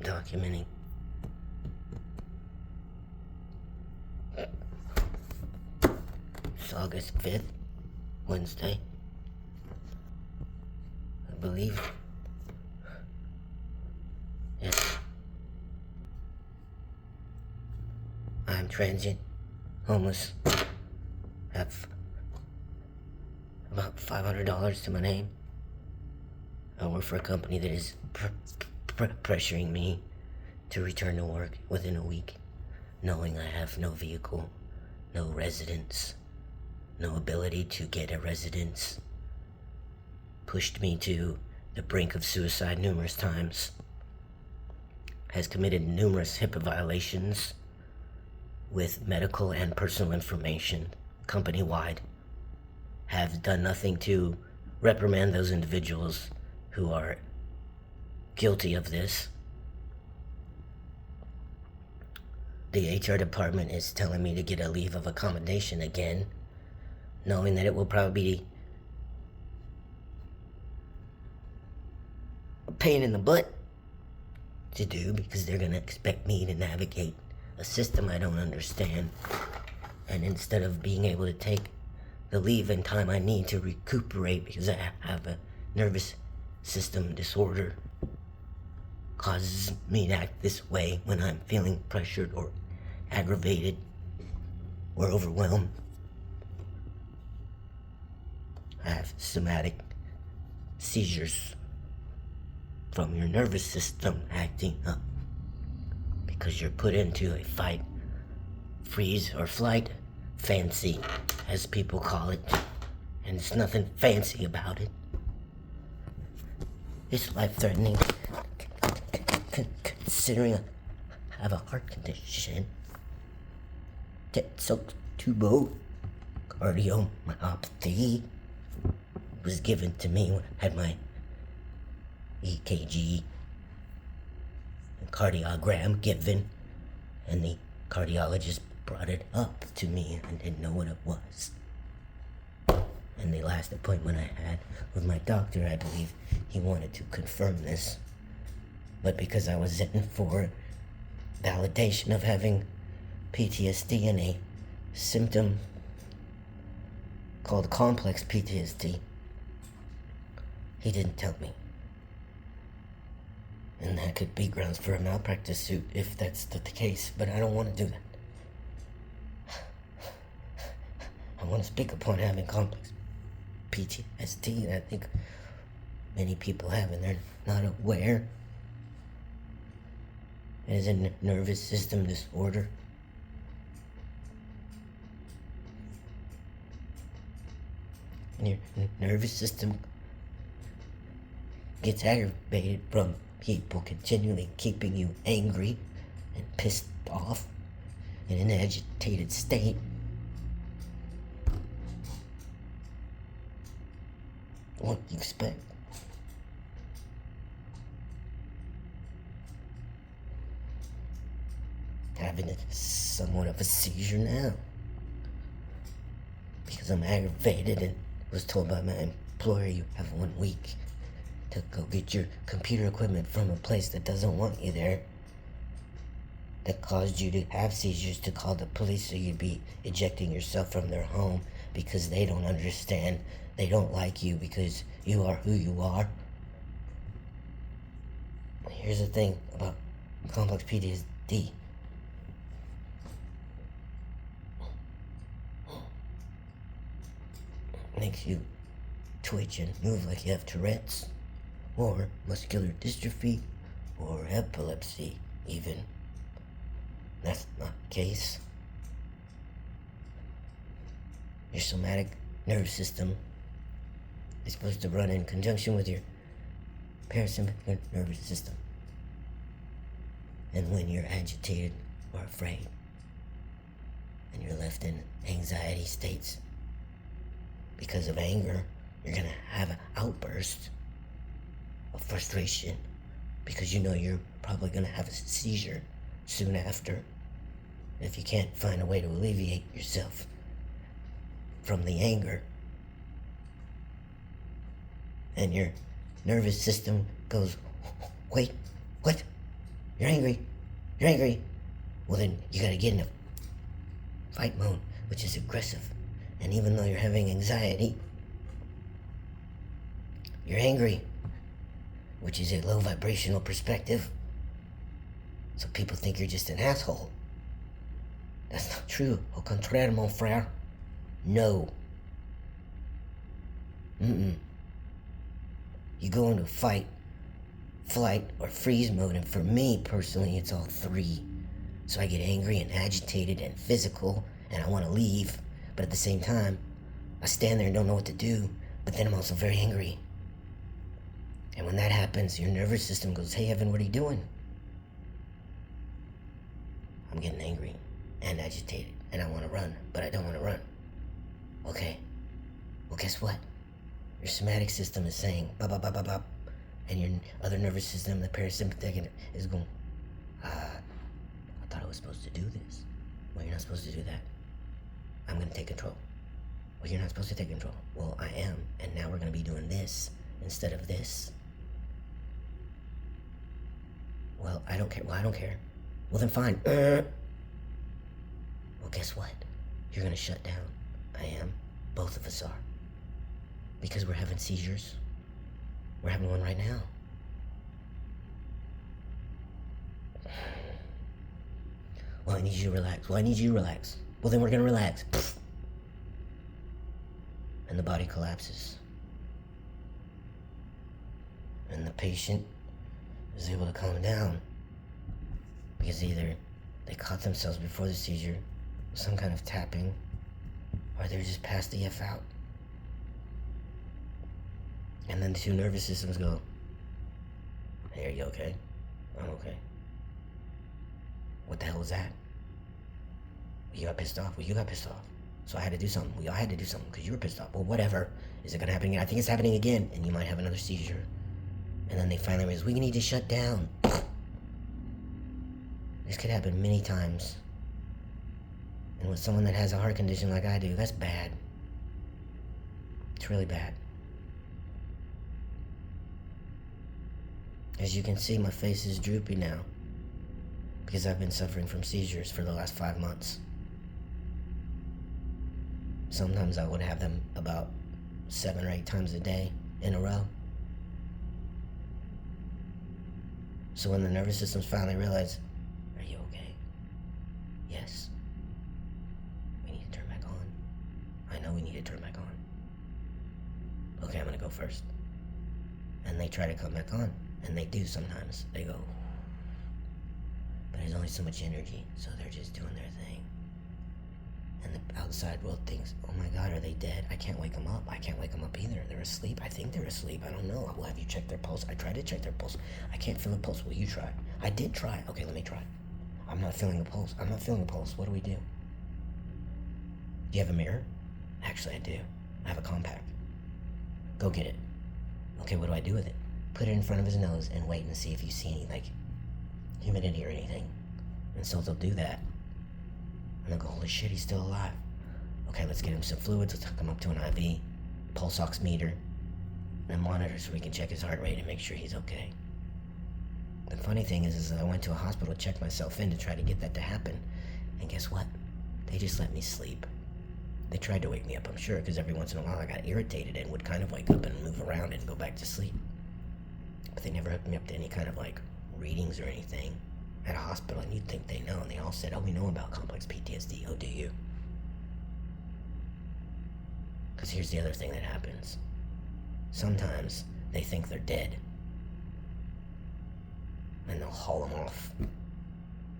documenting. It's August 5th, Wednesday. I believe. Yes. I'm transient, homeless, have about $500 to my name. I work for a company that is pressuring me to return to work within a week, knowing I have no vehicle, no residence, no ability to get a residence. Pushed me to the brink of suicide numerous times. Has committed numerous HIPAA violations with medical and personal information company-wide. Have done nothing to reprimand those individuals who are guilty of this. The HR department is telling me to get a leave of accommodation again, knowing that it will probably be a pain in the butt to do, because they're gonna expect me to navigate a system I don't understand. And instead of being able to take the leave and time I need to recuperate, because I have a nervous system disorder, causes me to act this way when I'm feeling pressured or aggravated or overwhelmed. I have somatic seizures from your nervous system acting up because you're put into a fight, freeze, or flight fancy, as people call it, and there's nothing fancy about it. It's life-threatening, considering I have a heart condition. Cardiomyopathy was given to me when I had my EKG and cardiogram given, and the cardiologist brought it up to me. I didn't know what it was. And the last appointment I had with my doctor, I believe he wanted to confirm this. But because I was in for validation of having PTSD and a symptom called complex PTSD, he didn't tell me. And that could be grounds for a malpractice suit if that's the case, but I don't want to do that. I want to speak upon having complex PTSD, and I think many people have, and they're not aware. It is a nervous system disorder. And your nervous system gets aggravated from people continually keeping you angry and pissed off in an agitated state. What do you expect? Having somewhat of a seizure now, because I'm aggravated and was told by my employer, you have 1 week to go get your computer equipment from a place that doesn't want you there, that caused you to have seizures, to call the police so you'd be ejecting yourself from their home because they don't understand, they don't like you because you are who you are. Here's the thing about complex PTSD. Makes you twitch and move like you have Tourette's, or muscular dystrophy, or epilepsy even. That's not the case. Your somatic nervous system is supposed to run in conjunction with your parasympathetic nervous system. And when you're agitated or afraid, and you're left in anxiety states because of anger, you're gonna have an outburst of frustration because you know you're probably gonna have a seizure soon after if you can't find a way to alleviate yourself from the anger. And your nervous system goes, wait, what? You're angry. You're angry. Well, then you gotta get in a fight mode, which is aggressive. And even though you're having anxiety, you're angry, which is a low vibrational perspective. So people think you're just an asshole. That's not true. Au contraire, mon frère. No. You go into fight, flight, or freeze mode, and for me, personally, it's all three. So I get angry and agitated and physical, and I want to leave, but at the same time, I stand there and don't know what to do, but then I'm also very angry. And when that happens, your nervous system goes, hey, Evan, what are you doing? I'm getting angry and agitated, and I want to run, but I don't want to run. Okay, well, guess what? Your somatic system is saying, bop, bop, bop, bop, bop, and your other nervous system, the parasympathetic, is going, I thought I was supposed to do this. Well, you're not supposed to do that. I'm going to take control. Well, you're not supposed to take control. Well, I am, and now we're going to be doing this instead of this. Well, I don't care. Well, I don't care. Well, then fine. Well, guess what? You're going to shut down. I am. Both of us are. Because we're having seizures. We're having one right now. Well, I need you to relax. Well, I need you to relax. Well, then we're going to relax. And the body collapses. And the patient is able to calm down. Because either they caught themselves before the seizure, some kind of tapping, or they're just passed the F out. And then the two nervous systems go, hey, are you okay? I'm okay. What the hell was that? You got pissed off? Well, you got pissed off. So I had to do something. We all had to do something because you were pissed off. Well, whatever. Is it going to happen again? I think it's happening again. And you might have another seizure. And then they finally realize, we need to shut down. This could happen many times. And with someone that has a heart condition like I do, that's bad. It's really bad. As you can see, my face is droopy now. Because I've been suffering from seizures for the last 5 months. Sometimes I would have them about 7 or 8 times a day in a row. So when the nervous systems finally realize, are you okay? Yes. We need to turn back on. I know we need to turn back on. Okay, I'm gonna go first. And they try to come back on. And they do sometimes. They go. But there's only so much energy, so they're just doing their thing. And the outside world thinks, oh my God, are they dead? I can't wake them up. I can't wake them up either. They're asleep. I think they're asleep. I don't know. Well, have you checked their pulse? I tried to check their pulse. I can't feel a pulse. Well, you try. I did try. Okay, let me try. I'm not feeling a pulse. I'm not feeling a pulse. What do we do? Do you have a mirror? Actually, I do. I have a compact. Go get it. Okay, what do I do with it? Put it in front of his nose and wait and see if you see any, like, humidity or anything. And so they'll do that. And they'll go, holy shit, he's still alive. Okay, let's get him some fluids. Let's hook him up to an IV, pulse oximeter, and monitor so we can check his heart rate and make sure he's okay. The funny thing is I went to a hospital to check myself in to try to get that to happen. And guess what? They just let me sleep. They tried to wake me up, I'm sure, because every once in a while I got irritated and would kind of wake up and move around and go back to sleep. But they never hooked me up to any kind of, like, readings or anything at a hospital, and you'd think they know, and they all said, oh, we know about complex PTSD. Oh, do you? Because here's the other thing that happens. Sometimes they think they're dead, and they'll haul them off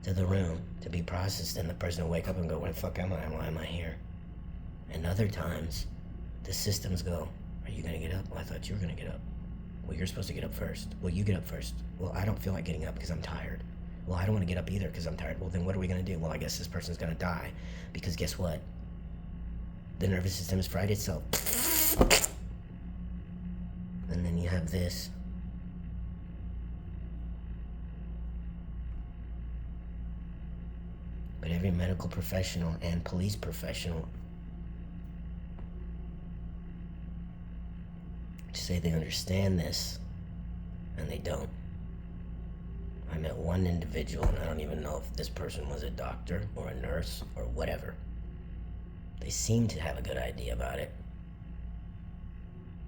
to the room to be processed, and the person will wake up and go, where the fuck am I? Why am I here? And other times, the systems go, are you gonna get up? Well, I thought you were gonna get up. Well, you're supposed to get up first. Well, you get up first. Well, I don't feel like getting up because I'm tired. Well, I don't want to get up either because I'm tired. Well, then what are we going to do? Well, I guess this person's going to die. Because guess what? The nervous system has fried itself. And then you have this. But every medical professional and police professional say they understand this, and they don't. I met one individual, and I don't even know if this person was a doctor or a nurse or whatever. They seemed to have a good idea about it,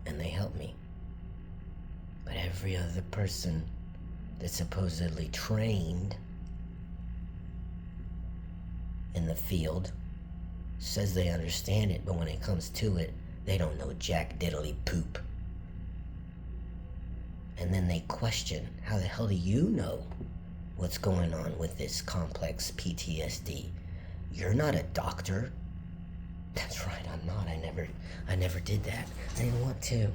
and they helped me. But every other person that's supposedly trained in the field says they understand it, but when it comes to it, they don't know jack diddly poop. And then they question, how the hell do you know what's going on with this complex PTSD? You're not a doctor. That's right, I'm not. I never did that. I didn't want to.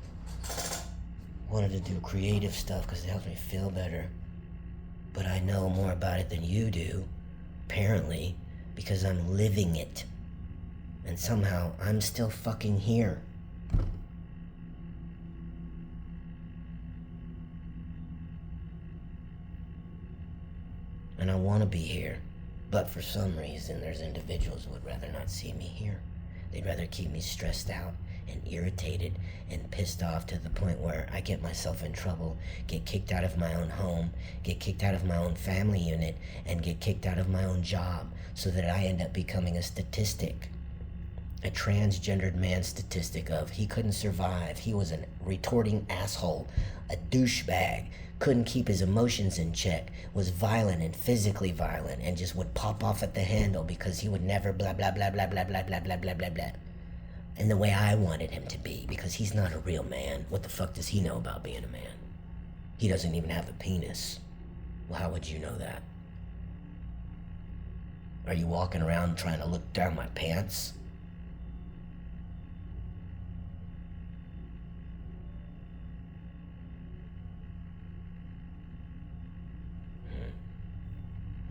Wanted to do creative stuff because it helps me feel better. But I know more about it than you do, apparently, because I'm living it. And somehow I'm still fucking here. And I want to be here, but for some reason there's individuals who would rather not see me here. They'd rather keep me stressed out and irritated and pissed off to the point where I get myself in trouble, get kicked out of my own home, get kicked out of my own family unit, and get kicked out of my own job, so that I end up becoming a statistic. A transgendered man statistic of he couldn't survive, he was a retorting asshole, a douchebag, couldn't keep his emotions in check, was violent and physically violent, and just would pop off at the handle because he would never blah blah blah blah blah blah blah blah blah blah blah. And the way I wanted him to be, because he's not a real man. What the fuck does he know about being a man? He doesn't even have a penis. Well, how would you know that? Are you walking around trying to look down my pants?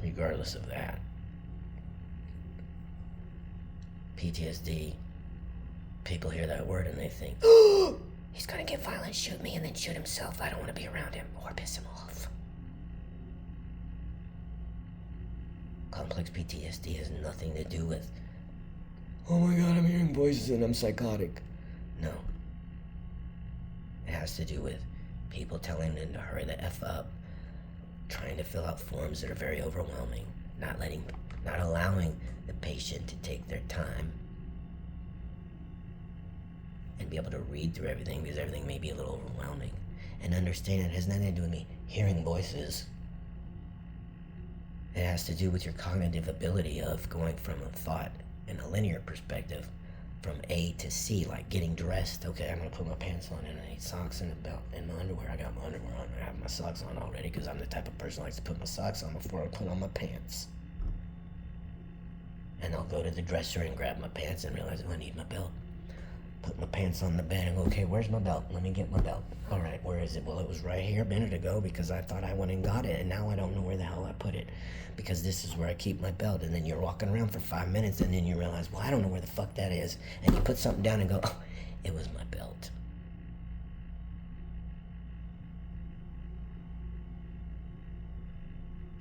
Regardless of that, PTSD, people hear that word and they think, oh, he's gonna get violent, shoot me, and then shoot himself. I don't want to be around him or piss him off. Complex PTSD has nothing to do with, oh my god, I'm hearing voices and I'm psychotic. No. It has to do with people telling them to hurry the F up, trying to fill out forms that are very overwhelming, not allowing the patient to take their time and be able to read through everything, because everything may be a little overwhelming, and understand it has nothing to do with me hearing voices. It has to do with your cognitive ability of going from a thought in a linear perspective from A to C, like getting dressed. Okay, I'm gonna put my pants on and I need socks and a belt and my underwear. I got my underwear on. I have my socks on already because I'm the type of person who likes to put my socks on before I put on my pants. And I'll go to the dresser and grab my pants and realize, oh, I need my belt. Put my pants on the bed and go, okay, where's my belt? Let me get my belt. All right, where is it? Well, it was right here a minute ago because I thought I went and got it, and now I don't know where the hell I put it because this is where I keep my belt. And then you're walking around for 5 minutes, and then you realize, well, I don't know where the fuck that is. And you put something down and go, oh, it was my belt.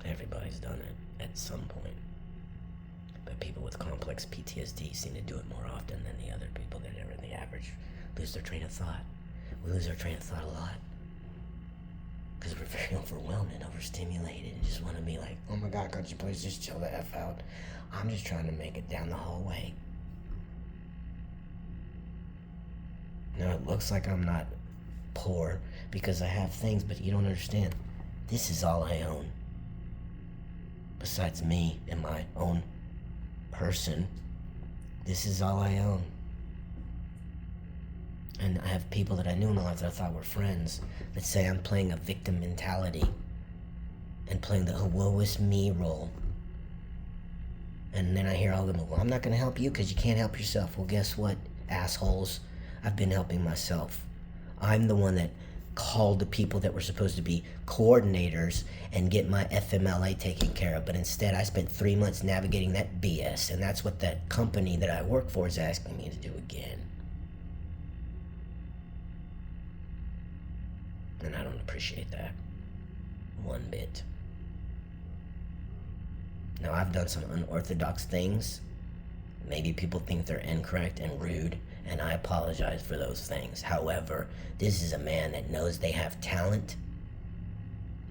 Everybody's done it at some point. But people with complex PTSD seem to do it more often than the other people that are in the average lose their train of thought. We lose our train of thought a lot because we're very overwhelmed and overstimulated and just want to be like, oh my god, could you please just chill the F out? I'm just trying to make it down the hallway. Now it looks like I'm not poor because I have things, but you don't understand. This is all I own. Besides me and my own person, this is all I own. And I have people that I knew in my life that I thought were friends that say I'm playing a victim mentality and playing the woe is me role. And then I hear all of them, well, I'm not going to help you because you can't help yourself. Well, guess what, assholes? I've been helping myself. I'm the one that called the people that were supposed to be coordinators and get my FMLA taken care of, but instead I spent 3 months navigating that BS, and that's what that company that I work for is asking me to do again. And I don't appreciate that one bit. Now, I've done some unorthodox things. Maybe people think they're incorrect and rude, and I apologize for those things. However, this is a man that knows they have talent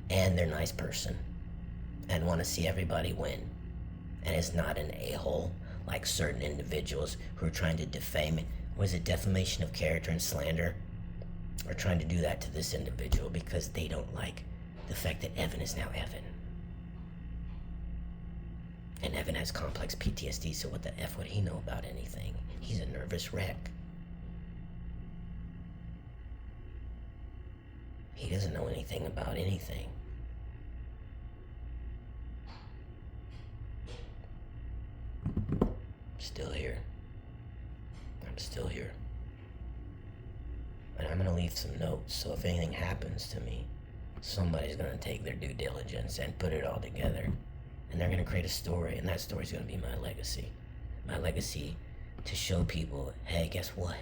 and they're a nice person. and want to see everybody win. And it's not an a-hole like certain individuals who are trying to defame it. Was it defamation of character and slander? Are trying to do that to this individual because they don't like the fact that Evan is now Evan. And Evan has complex PTSD, so what the F would he know about anything? He's a nervous wreck. He doesn't know anything about anything. Still here. I'm still here. And I'm gonna leave some notes, so if anything happens to me, somebody's gonna take their due diligence and put it all together. And they're gonna create a story, and that story's gonna be my legacy. My legacy to show people, hey, guess what?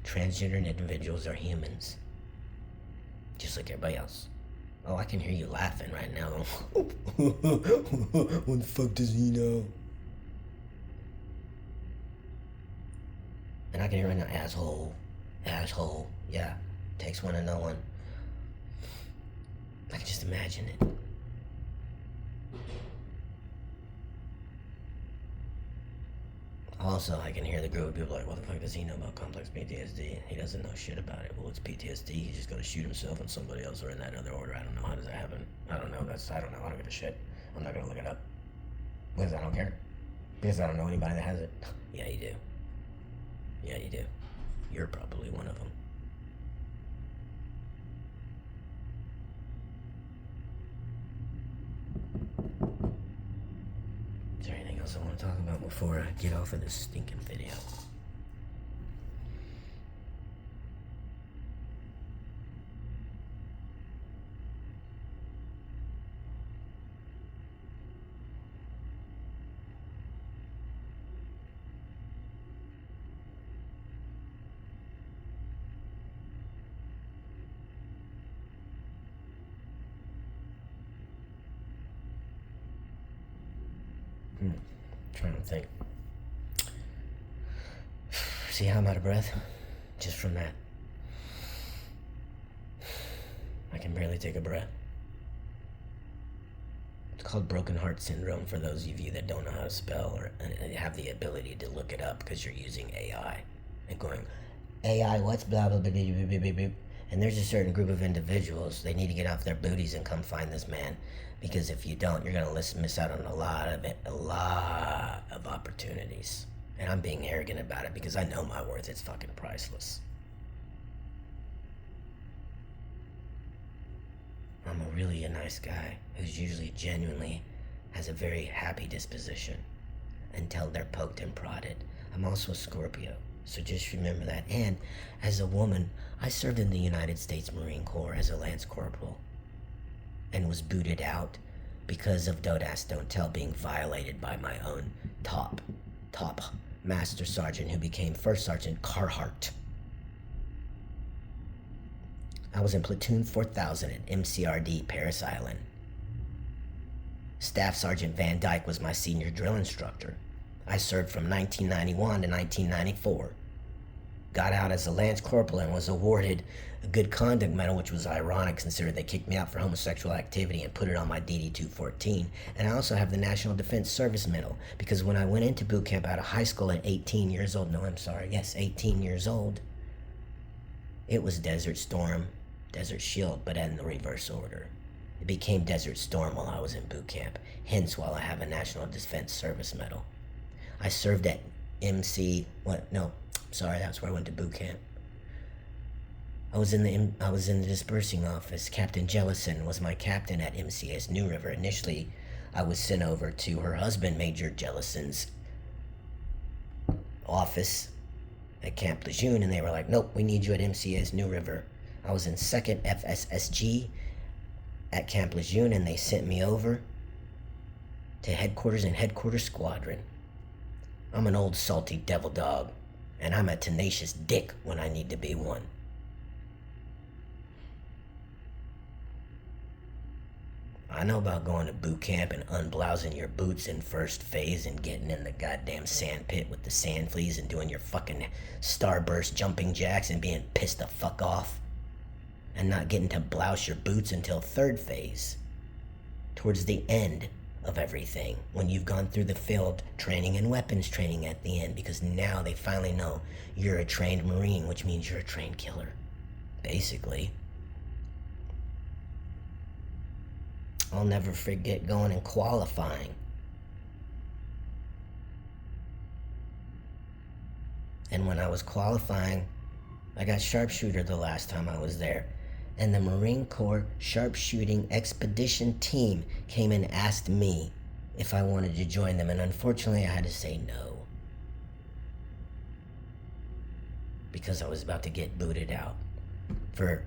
Transgender individuals are humans. Just like everybody else. Oh, I can hear you laughing right now. What the fuck does he know? And I can hear right now, asshole. Yeah, takes one to know one. I can just imagine it. Also, I can hear the group of people like, what the fuck does he know about complex PTSD? He doesn't know shit about it. Well, it's PTSD. He's just gonna shoot himself and somebody else, or in that other order. I don't know. How does that happen? I don't know. I don't know. I don't give a shit. I'm not gonna look it up. Because I don't care. Because I don't know anybody that has it. Yeah, you do. Yeah, you do. You're probably one of them. Is there anything else I want to talk about before I get off of this stinking video? Trying to think. See how I'm out of breath? Just from that. I can barely take a breath. It's called broken heart syndrome for those of you that don't know how to spell or have the ability to look it up because you're using AI and going, AI, what's blah, blah, blah, blah, blah, blah, blah. And there's a certain group of individuals, they need to get off their booties and come find this man. Because if you don't, you're going to miss out on a lot of opportunities. And I'm being arrogant about it because I know my worth. It's fucking priceless. I'm really a nice guy who's usually genuinely has a very happy disposition until they're poked and prodded. I'm also a Scorpio, so just remember that. And as a woman, I served in the United States Marine Corps as a Lance Corporal and was booted out because of Don't Ask, Don't Tell being violated by my own top Master Sergeant who became First Sergeant Carhart. I was in Platoon 4000 at MCRD Paris Island. Staff Sergeant Van Dyke was my senior drill instructor. I served from 1991 to 1994. Got out as a Lance Corporal and was awarded a Good Conduct Medal, which was ironic considering they kicked me out for homosexual activity and put it on my DD-214. And I also have the National Defense Service Medal because when I went into boot camp out of high school at 18 years old, 18 years old, it was Desert Storm, Desert Shield, but in the reverse order. It became Desert Storm while I was in boot camp, hence why I have a National Defense Service Medal. I served at that's where I went to boot camp. I was in the dispersing office. Captain Jellison was my captain at MCS New River. Initially, I was sent over to her husband, Major Jellison's office at Camp Lejeune, and they were like, nope, we need you at MCS New River. I was in 2nd FSSG at Camp Lejeune, and they sent me over to headquarters and headquarters squadron. I'm an old salty devil dog, and I'm a tenacious dick when I need to be one. I know about going to boot camp and unblousing your boots in first phase and getting in the goddamn sand pit with the sand fleas and doing your fucking starburst jumping jacks and being pissed the fuck off. And not getting to blouse your boots until 3rd phase. towards the end of everything, when you've gone through the field training and weapons training at the end, because now they finally know you're a trained Marine, which means you're a trained killer, basically. I'll never forget going and qualifying. And when I was qualifying, I got sharpshooter the last time I was there. And the Marine Corps sharpshooting expedition team came and asked me if I wanted to join them, and unfortunately I had to say no, because I was about to get booted out for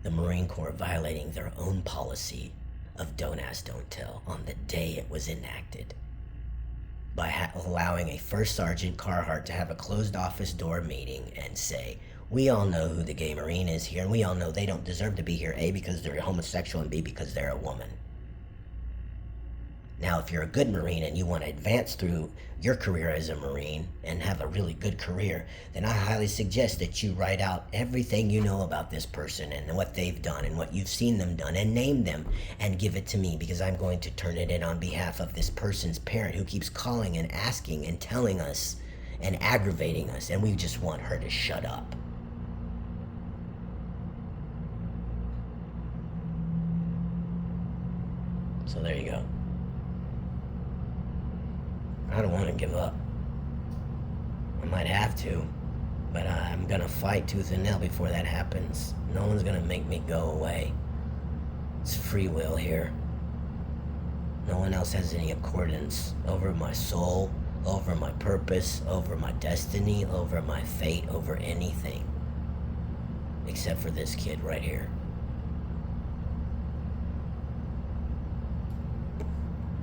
the Marine Corps violating their own policy of don't ask, don't tell on the day it was enacted, by allowing a First Sergeant Carhart to have a closed office door meeting and say, we all know who the gay Marine is here, and we all know they don't deserve to be here, A, because they're homosexual, and B, because they're a woman. Now, if you're a good Marine and you want to advance through your career as a Marine and have a really good career, then I highly suggest that you write out everything you know about this person and what they've done and what you've seen them done, and name them and give it to me, because I'm going to turn it in on behalf of this person's parent who keeps calling and asking and telling us and aggravating us, and we just want her to shut up. So there you go. I don't want to give up. I might have to, but I'm gonna fight tooth and nail before that happens. No one's gonna make me go away. It's free will here. No one else has any accordance over my soul, over my purpose, over my destiny, over my fate, over anything. Except for this kid right here.